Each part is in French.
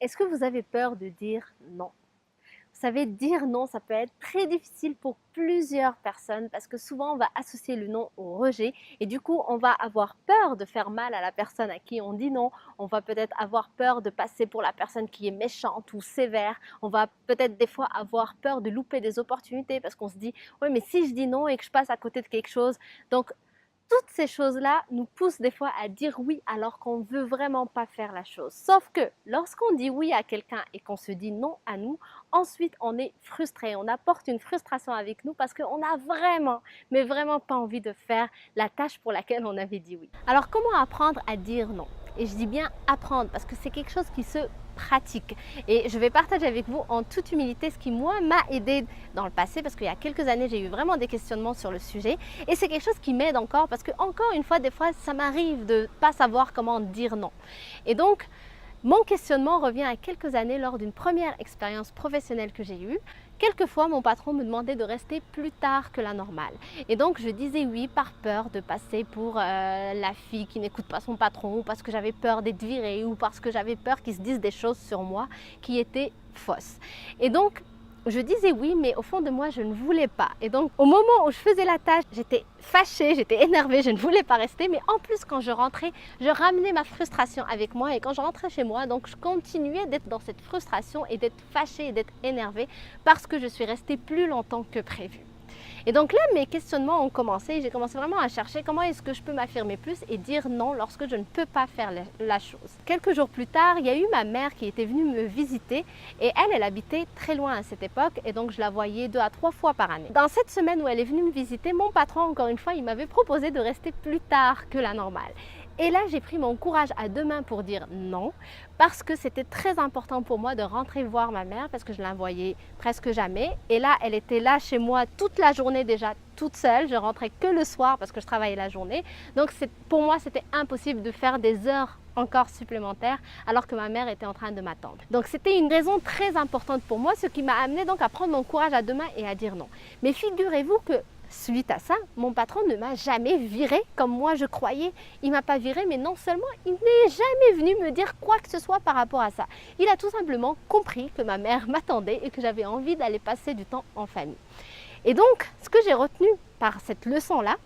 Est-ce que vous avez peur de dire non? Vous savez, dire non, ça peut être très difficile pour plusieurs personnes parce que souvent on va associer le non au rejet et du coup on va avoir peur de faire mal à la personne à qui on dit non. On va peut-être avoir peur de passer pour la personne qui est méchante ou sévère. On va peut-être des fois avoir peur de louper des opportunités parce qu'on se dit oui mais si je dis non et que je passe à côté de quelque chose. Donc toutes ces choses-là nous poussent des fois à dire oui alors qu'on ne veut vraiment pas faire la chose. Sauf que lorsqu'on dit oui à quelqu'un et qu'on se dit non à nous, ensuite on est frustré, on apporte une frustration avec nous parce qu'on a vraiment, mais vraiment pas envie de faire la tâche pour laquelle on avait dit oui. Alors comment apprendre à dire non? Et je dis bien apprendre parce que c'est quelque chose qui se pratique. Et je vais partager avec vous en toute humilité ce qui moi m'a aidé dans le passé parce qu'il y a quelques années j'ai eu vraiment des questionnements sur le sujet et c'est quelque chose qui m'aide encore parce que encore une fois des fois ça m'arrive de ne pas savoir comment dire non. Et donc mon questionnement revient à quelques années lors d'une première expérience professionnelle que j'ai eue. Quelquefois, mon patron me demandait de rester plus tard que la normale. Et donc, je disais oui par peur de passer pour la fille qui n'écoute pas son patron, ou parce que j'avais peur d'être virée, ou parce que j'avais peur qu'il se dise des choses sur moi qui étaient fausses. Et donc, je disais oui, mais au fond de moi, je ne voulais pas. Et donc, au moment où je faisais la tâche, j'étais fâchée, j'étais énervée, je ne voulais pas rester. Mais en plus, quand je rentrais, je ramenais ma frustration avec moi. Et quand je rentrais chez moi, donc je continuais d'être dans cette frustration et d'être fâchée et d'être énervée parce que je suis restée plus longtemps que prévu. Et donc là, mes questionnements ont commencé. J'ai commencé vraiment à chercher comment est-ce que je peux m'affirmer plus et dire non lorsque je ne peux pas faire la chose. Quelques jours plus tard, il y a eu ma mère qui était venue me visiter et elle habitait très loin à cette époque et donc je la voyais 2 à 3 fois par année. Dans cette semaine où elle est venue me visiter, mon patron, encore une fois, il m'avait proposé de rester plus tard que la normale. Et là, j'ai pris mon courage à deux mains pour dire non, parce que c'était très important pour moi de rentrer voir ma mère, parce que je la voyais presque jamais. Et là, elle était là chez moi toute la journée déjà, toute seule. Je rentrais que le soir parce que je travaillais la journée. Donc pour moi, c'était impossible de faire des heures encore supplémentaires alors que ma mère était en train de m'attendre. Donc c'était une raison très importante pour moi, ce qui m'a amené donc à prendre mon courage à deux mains et à dire non. Mais figurez-vous que suite à ça, mon patron ne m'a jamais virée comme moi je croyais. Il ne m'a pas virée, mais non seulement il n'est jamais venu me dire quoi que ce soit par rapport à ça. Il a tout simplement compris que ma mère m'attendait et que j'avais envie d'aller passer du temps en famille. Et donc, ce que j'ai retenu par cette leçon-là,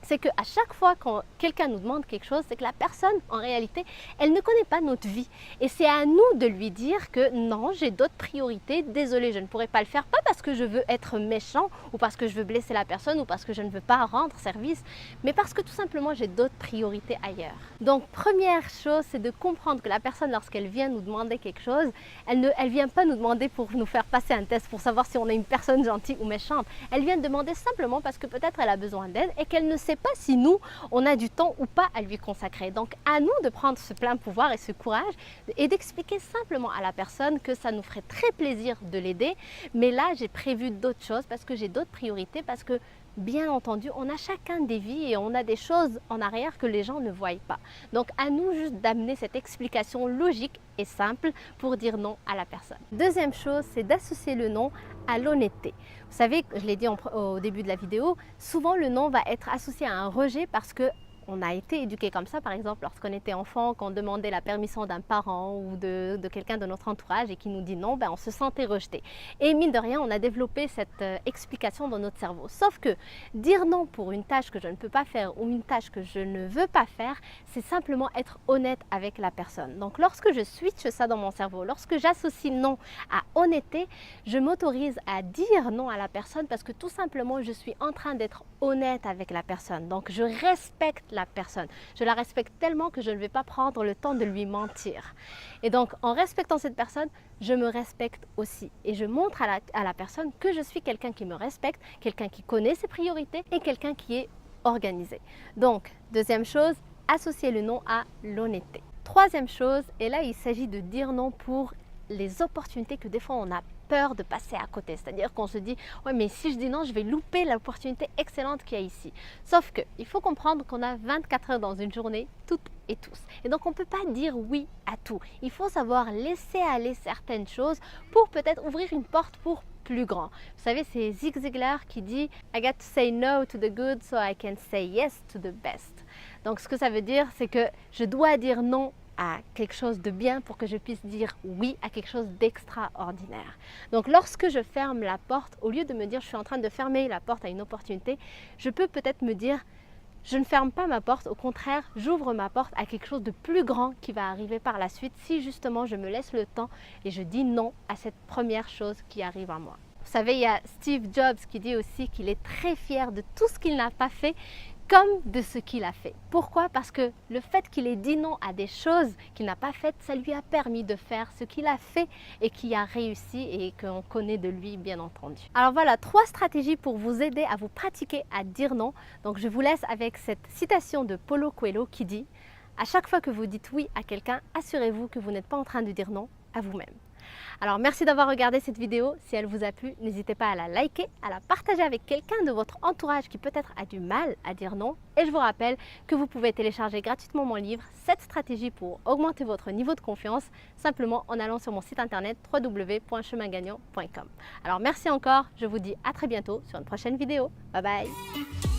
c'est qu'à chaque fois quand quelqu'un nous demande quelque chose, c'est que la personne, en réalité, elle ne connaît pas notre vie. Et c'est à nous de lui dire que non, j'ai d'autres priorités, désolé, je ne pourrai pas le faire, pas parce que je veux être méchant ou parce que je veux blesser la personne ou parce que je ne veux pas rendre service, mais parce que tout simplement, j'ai d'autres priorités ailleurs. Donc, première chose, c'est de comprendre que la personne, lorsqu'elle vient nous demander quelque chose, elle ne vient pas nous demander pour nous faire passer un test pour savoir si on est une personne gentille ou méchante. Elle vient demander simplement parce que peut-être elle a besoin d'aide et qu'elle ne sait pas si nous, on a du temps ou pas à lui consacrer. Donc, à nous de prendre ce plein pouvoir et ce courage et d'expliquer simplement à la personne que ça nous ferait très plaisir de l'aider. Mais là, j'ai prévu d'autres choses parce que j'ai d'autres priorités, parce que bien entendu, on a chacun des vies et on a des choses en arrière que les gens ne voient pas. Donc, à nous juste d'amener cette explication logique et simple pour dire non à la personne. Deuxième chose, c'est d'associer le non à l'honnêteté. Vous savez, je l'ai dit au début de la vidéo, souvent le non va être associé à un rejet parce que on a été éduqué comme ça, par exemple, lorsqu'on était enfant, qu'on demandait la permission d'un parent ou de quelqu'un de notre entourage et qui nous dit non, ben on se sentait rejeté. Et mine de rien, on a développé cette explication dans notre cerveau. Sauf que dire non pour une tâche que je ne peux pas faire ou une tâche que je ne veux pas faire, c'est simplement être honnête avec la personne. Donc lorsque je switch ça dans mon cerveau, lorsque j'associe non à honnêteté, je m'autorise à dire non à la personne parce que tout simplement, je suis en train d'être honnête avec la personne. Donc je respecte la personne. Je la respecte tellement que je ne vais pas prendre le temps de lui mentir. Et donc, en respectant cette personne, je me respecte aussi. Et je montre à la personne que je suis quelqu'un qui me respecte, quelqu'un qui connaît ses priorités et quelqu'un qui est organisé. Donc, deuxième chose, associer le non à l'honnêteté. Troisième chose, et là, il s'agit de dire non pour les opportunités que des fois on a peur de passer à côté. C'est-à-dire qu'on se dit « ouais, mais si je dis non, je vais louper l'opportunité excellente qu'il y a ici. » Sauf que il faut comprendre qu'on a 24 heures dans une journée, toutes et tous. Et donc, on ne peut pas dire oui à tout. Il faut savoir laisser aller certaines choses pour peut-être ouvrir une porte pour plus grand. Vous savez, c'est Zig Ziglar qui dit « I got to say no to the good so I can say yes to the best ». Donc, ce que ça veut dire, c'est que je dois dire non à quelque chose de bien pour que je puisse dire oui à quelque chose d'extraordinaire. Donc lorsque je ferme la porte, au lieu de me dire je suis en train de fermer la porte à une opportunité, je peux peut-être me dire je ne ferme pas ma porte, au contraire, j'ouvre ma porte à quelque chose de plus grand qui va arriver par la suite si justement je me laisse le temps et je dis non à cette première chose qui arrive à moi. Vous savez, il y a Steve Jobs qui dit aussi qu'il est très fier de tout ce qu'il n'a pas fait comme de ce qu'il a fait. Pourquoi? Parce que le fait qu'il ait dit non à des choses qu'il n'a pas faites, ça lui a permis de faire ce qu'il a fait et qui a réussi et qu'on connaît de lui bien entendu. Alors voilà, 3 stratégies pour vous aider à vous pratiquer à dire non. Donc je vous laisse avec cette citation de Paulo Coelho qui dit « À chaque fois que vous dites oui à quelqu'un, assurez-vous que vous n'êtes pas en train de dire non à vous-même. » Alors merci d'avoir regardé cette vidéo. Si elle vous a plu, n'hésitez pas à la liker, à la partager avec quelqu'un de votre entourage qui peut-être a du mal à dire non. Et je vous rappelle que vous pouvez télécharger gratuitement mon livre 7 stratégies pour augmenter votre niveau de confiance simplement en allant sur mon site internet www.chemingagnant.com. Alors merci encore, je vous dis à très bientôt sur une prochaine vidéo. Bye bye.